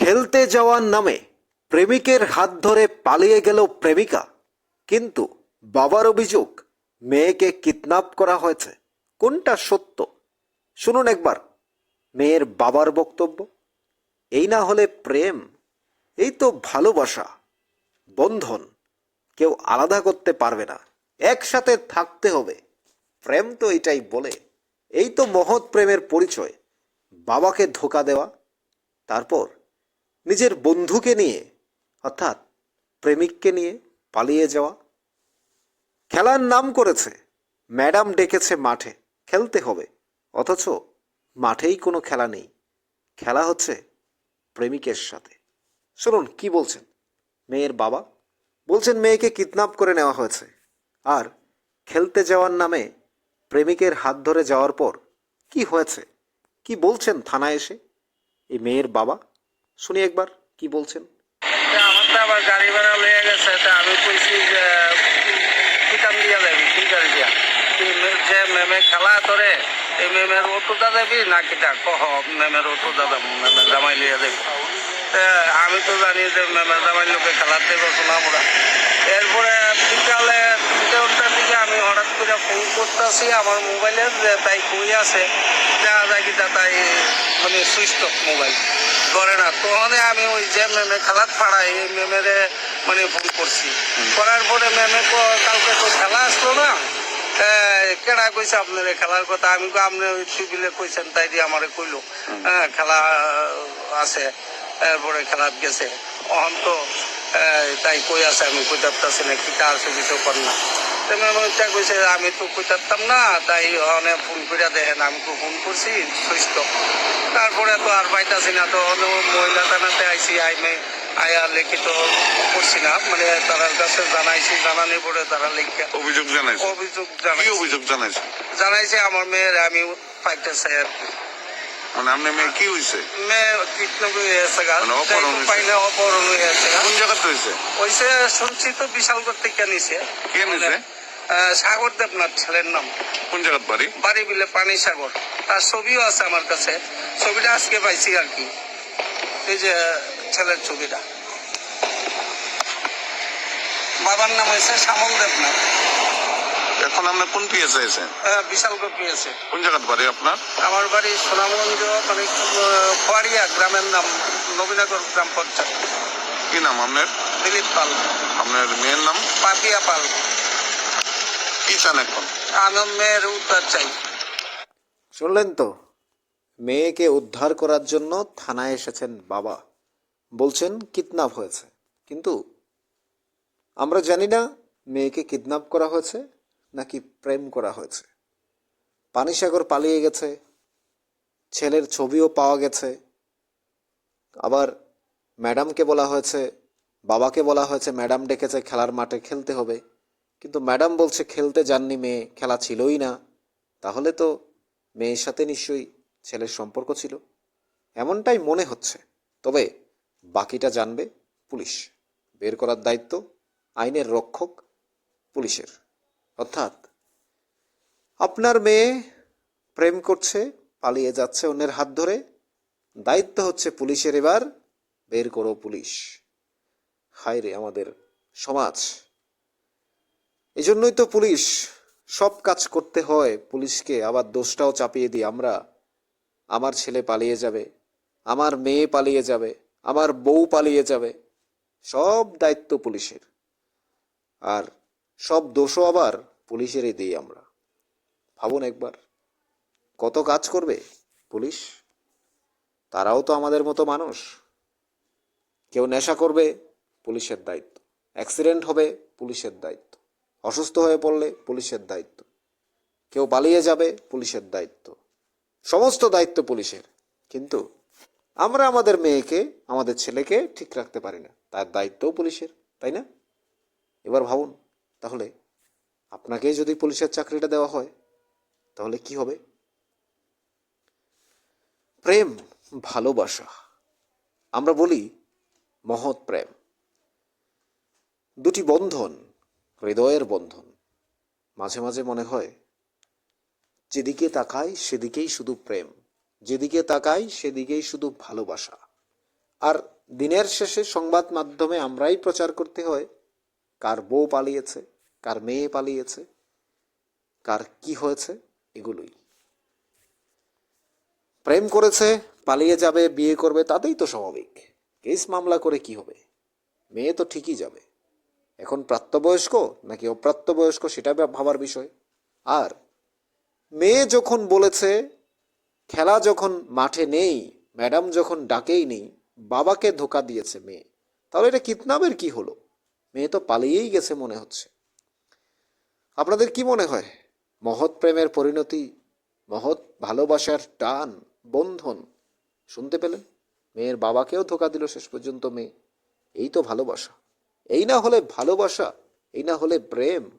খেলতে যাওয়ার নামে প্রেমিকের হাত ধরে পালিয়ে গেল প্রেমিকা, কিন্তু বাবার অভিযোগ মেয়েকে কিডন্যাপ করা হয়েছে। কোনটা সত্য শুনুন একবার মেয়ের বাবার বক্তব্য। এই না হলে প্রেম, এই তো ভালোবাসা, বন্ধন। কেউ আলাদা করতে পারবে না, একসাথে থাকতে হবে। প্রেম তো এটাই বলে। এই তো মহৎ প্রেমের পরিচয়। বাবাকে ধোঁকা দেওয়া, তারপর নিজের বন্ধুকে নিয়ে অর্থাৎ প্রেমিককে নিয়ে পালিয়ে যাওয়া। খেলার নাম করেছে, ম্যাডাম ডেকেছে মাঠে খেলতে হবে, অথচ মাঠেই কোনো খেলা নেই। খেলা হচ্ছে প্রেমিকের সাথে। শুনুন কি বলছেন মেয়ের বাবা। বলছেন মেয়েকে কিডন্যাপ করে নেওয়া হয়েছে, আর খেলতে যাওয়ার নামে প্রেমিকের হাত ধরে যাওয়ার পর কি হয়েছে, কি বলছেন থানায় এসে এই মেয়ের বাবা। শুনি একবার কি বলছেন। আমার তো আবার গাড়ি ভাড়া লয়ে গেছে, তা আমি কইছি যে কি কাম দিয়া যাবি, কি গাড়ি দিয়া যে মেমে খেলা তোরে এই মেমের অটোটা যাবি না কিটা কহ মেমের অটো দাদা মেমের জামাই লিয়া যাবি। আমি তো জানি যে মেমের জামাই লোকে খেলার দেবো শোনা মোড়া। এরপরে বিকালে 3টার দিকে আমি হঠাৎ করে ফোন করতেছি আমার মোবাইলে যে তাই কই আছে, যা যা কিটা তাই মানে সুইচ অফ মোবাইল করে না। তখন আমি ওই যে মেমে খেলাত ফাড়াই এই মেমেরে মানে ফোন করছি। করার পরে মেমে কালকে তো খেলা আসলো না, কেডা কইছে আপনার খেলার কথা। আমি আপনি ওই টিভিলে কইছেন তাই দিয়ে আমারে কইলো খেলা আছে, এরপরে খেলাত গেছে। অহন তো তাই কই আছে আমি কই পারতাছি না, কি কার কিছু কর না। কইছে আমি তো কই পারতাম না, তাই অনেক ফোন করে দেখেন। আমি তো ফোন করছি সুস্থ। তারপরে তো আর পাইতাছি না, তো মহিলা থানাতে আইসি আয়া লিখিত করছি না, মানে তার কাছে জানাইছি। জানানোর পরে তারা লিখে অভিযোগ জানাইছে। জানাইছে আমার মেয়ের আমি পাইতেছে আর কি। মানে আপনার মেয়ে কি হয়েছে? মেয়ে কিডন্যাপ হয়েছে, অপহরণ অপহরণ হয়েছে। কোন জায়গাতে হয়েছে? হয়েছে শুনছি তো বিশালগড় থেকে নিছে। কে নিছে? সাগর দেবনাথ ছেলের নাম। কোন জায়গার বাড়ি? বাড়ি বিলে পানি সাগর। তার ছবিও আছে আমার কাছে, ছবিটা আজকে পাইছি আর কি। এই যে ছেলের ছবিটা, বাবার নাম হয়েছে শ্যামল দেবনাথ। এখন আপনার কোন পিএসে আছেন? বিশালগড় পেয়েছে। কোন জায়গার বাড়ি আপনার? আমার বাড়ি সুনামগঞ্জ, মানে খোয়ারিয়া গ্রামের নাম, নবীনগর গ্রাম পঞ্চায়েত। কি নাম আপনার? দিলীপ পাল। আপনার মেয়ের নাম? পাপিয়া পাল। কি চান এখন? আমি মেয়ের উদ্ধার চাই। শুনলেন তো, মেয়েকে উদ্ধার করার জন্য থানায় এসেছেন বাবা। বলছেন কিডন্যাপ হয়েছে, কিন্তু আমরা জানি না মেয়েকে কিডন্যাপ করা হয়েছে নাকি প্রেম করা হয়েছে। পানিসাগর পালিয়ে গেছে, ছেলের ছবিও পাওয়া গেছে। আবার ম্যাডামকে বলা হয়েছে, বাবাকে বলা হয়েছে ম্যাডাম ডেকেছে খেলার মাঠে খেলতে হবে, কিন্তু ম্যাডাম বলছে খেলতে যাননি মেয়ে, খেলা ছিলই না। তাহলে তো মেয়ের সাথে নিশ্চয়ই ছেলের সম্পর্ক ছিল, এমনটাই মনে হচ্ছে। তবে বাকিটা জানবে পুলিশ। বের করার দায়িত্ব আইনের রক্ষক পুলিশের। অর্থাৎ আপনার মেয়ে প্রেম করছে, পালিয়ে যাচ্ছে অন্যের হাত ধরে, দায়িত্ব হচ্ছে পুলিশের। এবার বের করো পুলিশ। হায় রে আমাদের সমাজ। এজন্যই তো পুলিশ সব কাজ করতে হয় পুলিশকে, আবার দোষটাও চাপিয়ে দিই আমরা। আমার ছেলে পালিয়ে যাবে, আমার মেয়ে পালিয়ে যাবে, আমার বউ পালিয়ে যাবে, সব দায়িত্ব পুলিশের। আর সব দোষও আবার পুলিশেরই দিই আমরা। ভাবুন একবার, কত কাজ করবে পুলিশ। তারাও তো আমাদের মতো মানুষ। কেউ নেশা করবে, পুলিশের দায়িত্ব। অ্যাক্সিডেন্ট হবে, পুলিশের দায়িত্ব। অসুস্থ হয়ে পড়লে পুলিশের দায়িত্ব। কেউ পালিয়ে যাবে, পুলিশের দায়িত্ব। সমস্ত দায়িত্ব পুলিশের। কিন্তু আমরা আমাদের মেয়েকে, আমাদের ছেলেকে ঠিক রাখতে পারি না, তার দায়িত্বও পুলিশের, তাই না? এবার ভাবুন, তাহলে আপনাকেই যদি পুলিশের চাকরিটা দেওয়া হয় তাহলে কি হবে? প্রেম, ভালোবাসা, আমরা বলি মহৎ প্রেম। দুটি বন্ধন, হৃদয়ের বন্ধন। মাঝে মাঝে মনে হয় যেদিকে তাকাই সেদিকেই শুধু প্রেম, যেদিকে তাকাই সেদিকেই শুধু ভালোবাসা। আর দিনের শেষে সংবাদ মাধ্যমে আমরাই প্রচার করতে হয় কার বউ পালিয়েছে, কার মেয়ে পালিয়েছে, কার কি হয়েছে, এগুলোই। প্রেম করেছে, পালিয়ে যাবে, বিয়ে করবে, তাতেই তো স্বাভাবিক। কেস মামলা করে কি হবে? মেয়ে তো ঠিকই যাবে। এখন প্রাপ্তবয়স্ক নাকি অপ্রাপ্তবয়স্ক সেটা ভাবার বিষয়। আর মেয়ে যখন বলেছে, খেলা যখন মাঠে নেই, ম্যাডাম যখন ডাকেই নেই, বাবাকে ধোকা দিয়েছে মেয়ে, তাহলে এটা কিডন্যাপের কি হলো? মেয়ে তো পালিয়েই গেছে মনে হচ্ছে। আপনাদের কি মনে হয়? মহৎ প্রেমের পরিণতি, মহৎ ভালোবাসার টান, বন্ধন শুনতে পেলেন? মেয়ের বাবাকেও ধোকা দিল শেষ পর্যন্ত মেয়ে। এই তো ভালোবাসা। এই না হলে ভালোবাসা, এই না হলে প্রেম।